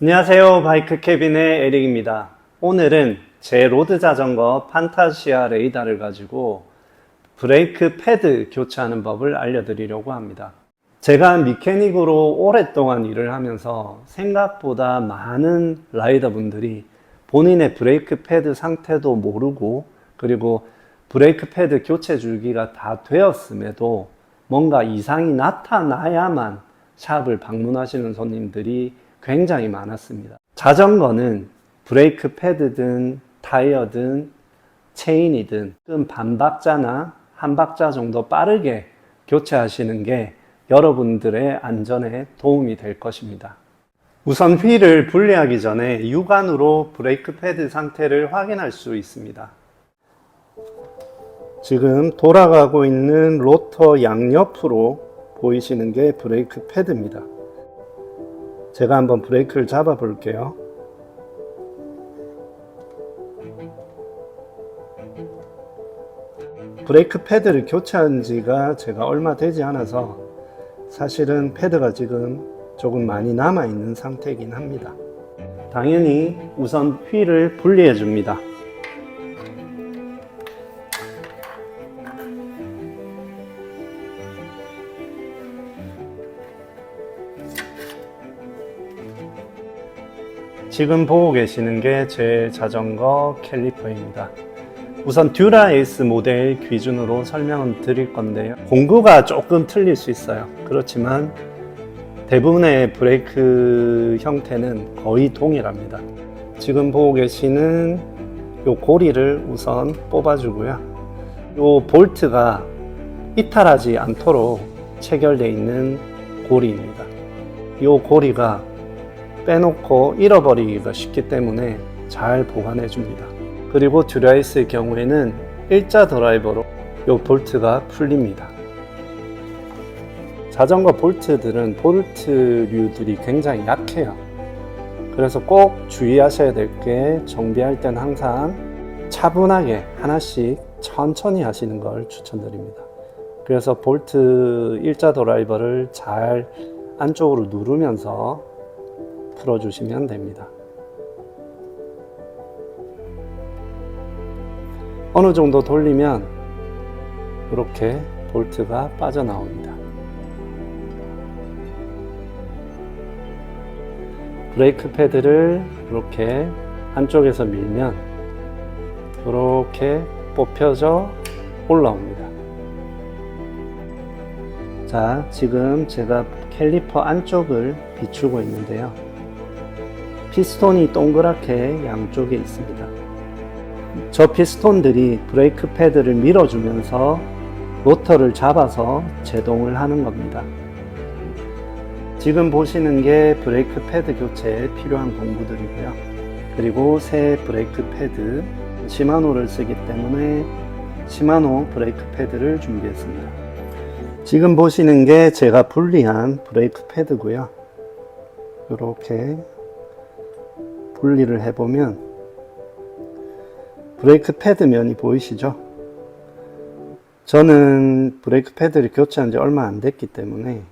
안녕하세요. 바이크 캐빈의 에릭입니다. 오늘은 제 로드 자전거 판타시아 레이더를 가지고 브레이크 패드 교체하는 법을 알려드리려고 합니다. 제가 미케닉으로 오랫동안 일을 하면서 생각보다 많은 라이더 분들이 본인의 브레이크 패드 상태도 모르고, 그리고 브레이크 패드 교체 주기가 다 되었음에도 뭔가 이상이 나타나야만 샵을 방문하시는 손님들이 굉장히 많았습니다. 자전거는 브레이크 패드든 타이어든 체인이든 반 박자나 한 박자 정도 빠르게 교체하시는 게 여러분들의 안전에 도움이 될 것입니다. 우선 휠을 분리하기 전에 육안으로 브레이크 패드 상태를 확인할 수 있습니다. 지금 돌아가고 있는 로터 양옆으로 보이시는 게 브레이크 패드입니다. 제가 한번 브레이크를 잡아 볼게요. 브레이크 패드를 교체한 지가 제가 얼마 되지 않아서 사실은 패드가 지금 조금 많이 남아 있는 상태이긴 합니다. 당연히 우선 휠을 분리해 줍니다. 지금 보고 계시는 게 제 자전거 캘리퍼입니다. 우선 듀라에이스 모델 기준으로 설명을 드릴 건데요. 공구가 조금 틀릴 수 있어요. 그렇지만 대부분의 브레이크 형태는 거의 동일합니다. 지금 보고 계시는 요 고리를 우선 뽑아주고요. 요 볼트가 이탈하지 않도록 체결되어 있는 고리입니다. 요 고리가 빼놓고 잃어버리기가 쉽기 때문에 잘 보관해 줍니다. 그리고 듀라이스의 경우에는 일자 드라이버로 이 볼트가 풀립니다. 자전거 볼트들은 볼트류들이 굉장히 약해요. 그래서 꼭 주의하셔야 될 게, 정비할 땐 항상 차분하게 하나씩 천천히 하시는 걸 추천드립니다. 그래서 볼트 일자 드라이버를 잘 안쪽으로 누르면서 풀어주시면 됩니다. 어느 정도 돌리면 이렇게 볼트가 빠져나옵니다. 브레이크 패드를 이렇게 안쪽에서 밀면 이렇게 뽑혀져 올라옵니다. 자, 지금 제가 캘리퍼 안쪽을 비추고 있는데요. 피스톤이 동그랗게 양쪽에 있습니다. 저 피스톤들이 브레이크 패드를 밀어주면서 로터를 잡아서 제동을 하는 겁니다. 지금 보시는 게 브레이크 패드 교체에 필요한 공구들이고요. 그리고 새 브레이크 패드, 시마노를 쓰기 때문에 시마노 브레이크 패드를 준비했습니다. 지금 보시는 게 제가 분리한 브레이크 패드고요. 이렇게 분리를 해보면 브레이크 패드 면이 보이시죠? 저는 브레이크 패드를 교체한 지 얼마 안 됐기 때문에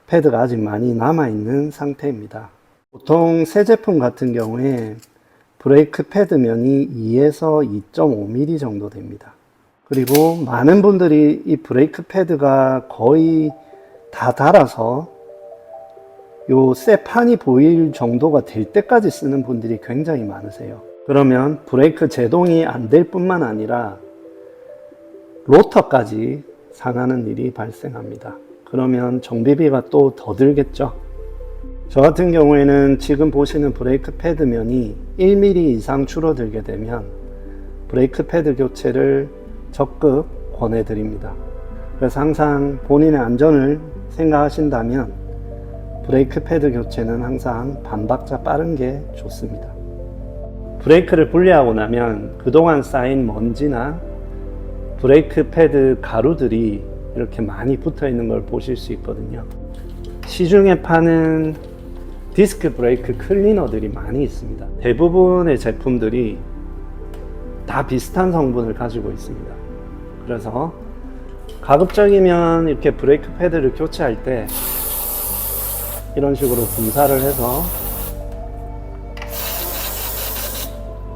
패드가 아직 많이 남아있는 상태입니다. 보통 새 제품 같은 경우에 브레이크 패드 면이 2에서 2.5mm 정도 됩니다. 그리고 많은 분들이 이 브레이크 패드가 거의 다 닳아서 요 새 판이 보일 정도가 될 때까지 쓰는 분들이 굉장히 많으세요. 그러면 브레이크 제동이 안 될 뿐만 아니라 로터까지 상하는 일이 발생합니다. 그러면 정비비가 또 더 들겠죠. 저 같은 경우에는 지금 보시는 브레이크 패드 면이 1mm 이상 줄어들게 되면 브레이크 패드 교체를 적극 권해드립니다. 그래서 항상 본인의 안전을 생각하신다면 브레이크 패드 교체는 항상 반박자 빠른 게 좋습니다. 브레이크를 분리하고 나면 그동안 쌓인 먼지나 브레이크 패드 가루들이 이렇게 많이 붙어 있는 걸 보실 수 있거든요. 시중에 파는 디스크 브레이크 클리너들이 많이 있습니다. 대부분의 제품들이 다 비슷한 성분을 가지고 있습니다. 그래서 가급적이면 이렇게 브레이크 패드를 교체할 때 이런 식으로 분사를 해서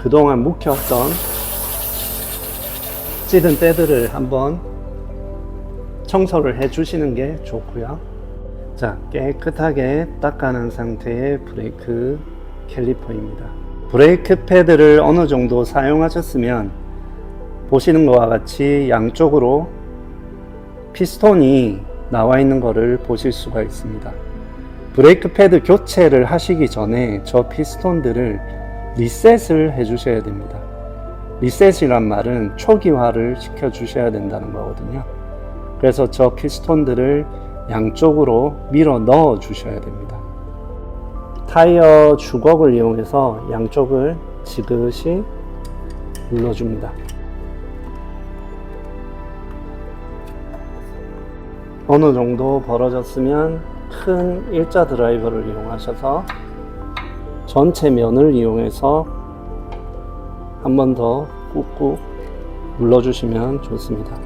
그동안 묵혔던 찌든 때들을 한번 청소를 해 주시는 게 좋고요. 자, 깨끗하게 닦아낸 상태의 브레이크 캘리퍼입니다. 브레이크 패드를 어느 정도 사용하셨으면 보시는 것과 같이 양쪽으로 피스톤이 나와 있는 것을 보실 수가 있습니다. 브레이크 패드 교체를 하시기 전에 저 피스톤들을 리셋을 해 주셔야 됩니다. 리셋이란 말은 초기화를 시켜 주셔야 된다는 거거든요. 그래서 저 피스톤들을 양쪽으로 밀어 넣어 주셔야 됩니다. 타이어 주걱을 이용해서 양쪽을 지그시 눌러줍니다. 어느 정도 벌어졌으면 큰 일자 드라이버를 이용하셔서 전체 면을 이용해서 한 번 더 꾹꾹 눌러주시면 좋습니다.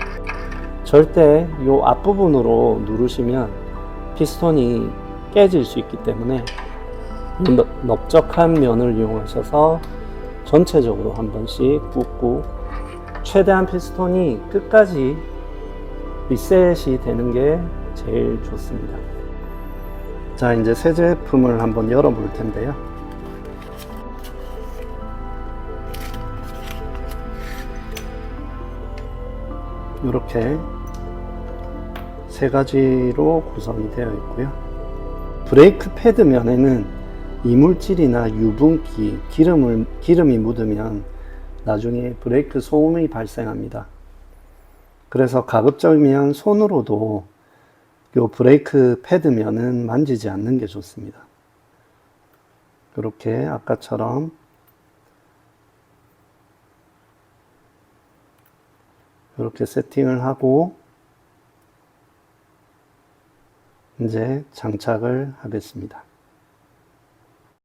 절대 이 앞부분으로 누르시면 피스톤이 깨질 수 있기 때문에 넓적한 면을 이용하셔서 전체적으로 한 번씩 꾹꾹, 최대한 피스톤이 끝까지 리셋이 되는 게 제일 좋습니다. 자, 이제 새 제품을 한번 열어볼 텐데요. 이렇게 세 가지로 구성이 되어 있고요. 브레이크 패드 면에는 이물질이나 유분기, 기름이 묻으면 나중에 브레이크 소음이 발생합니다. 그래서 가급적이면 손으로도 요 브레이크 패드 면은 만지지 않는 게 좋습니다. 이렇게 아까처럼 이렇게 세팅을 하고 이제 장착을 하겠습니다.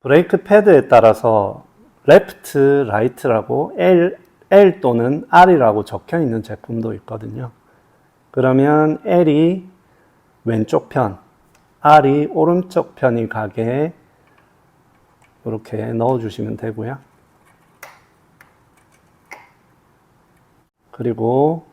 브레이크 패드에 따라서 레프트, 라이트라고 L 또는 R이라고 적혀 있는 제품도 있거든요. 그러면 L이 왼쪽 편, R이 오른쪽 편이 가게 이렇게 넣어주시면 되고요. 그리고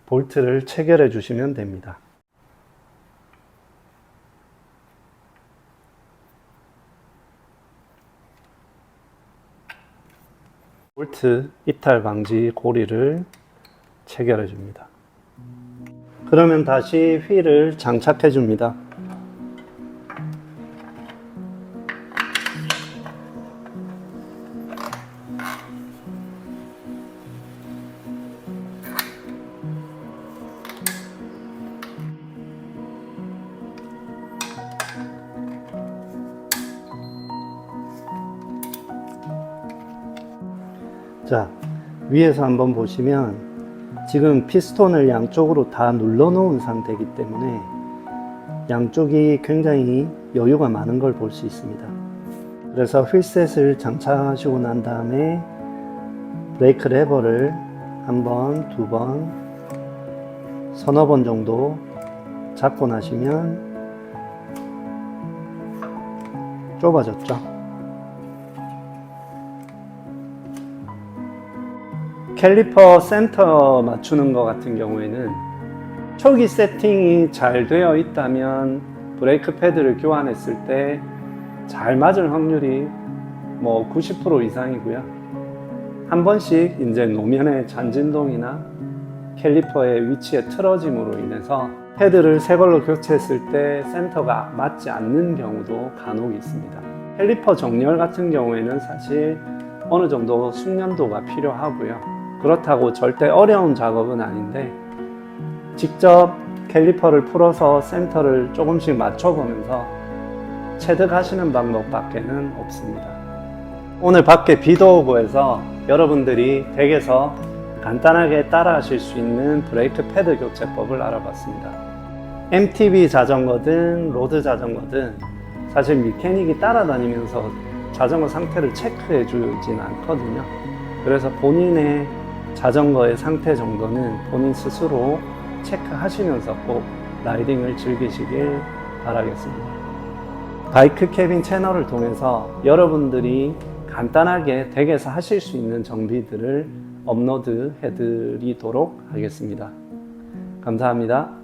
볼트를 체결해 주시면 됩니다. 볼트 이탈 방지 고리를 체결해 줍니다. 그러면 다시 휠을 장착해 줍니다. 자, 위에서 한번 보시면 지금 피스톤을 양쪽으로 다 눌러 놓은 상태이기 때문에 양쪽이 굉장히 여유가 많은 걸 볼 수 있습니다. 그래서 휠셋을 장착하시고 난 다음에 브레이크 레버를 한 번, 두 번, 서너 번 정도 잡고 나시면 좁아졌죠. 캘리퍼 센터 맞추는 것 같은 경우에는 초기 세팅이 잘 되어 있다면 브레이크 패드를 교환했을 때 잘 맞을 확률이 90% 이상이고요. 한 번씩 이제 노면의 잔진동이나 캘리퍼의 위치의 틀어짐으로 인해서 패드를 새 걸로 교체했을 때 센터가 맞지 않는 경우도 간혹 있습니다. 캘리퍼 정렬 같은 경우에는 사실 어느 정도 숙련도가 필요하고요. 그렇다고 절대 어려운 작업은 아닌데 직접 캘리퍼를 풀어서 센터를 조금씩 맞춰보면서 체득하시는 방법밖에는 없습니다. 오늘 밖에 비도 오고 해서 여러분들이 댁에서 간단하게 따라 하실 수 있는 브레이크 패드 교체법을 알아봤습니다. MTB 자전거든 로드 자전거든 사실 미케닉이 따라다니면서 자전거 상태를 체크해 주진 않거든요. 그래서 본인의 자전거의 상태 정도는 본인 스스로 체크하시면서 꼭 라이딩을 즐기시길 바라겠습니다. 바이크 캐빈 채널을 통해서 여러분들이 간단하게 댁에서 하실 수 있는 정비들을 업로드 해드리도록 하겠습니다. 감사합니다.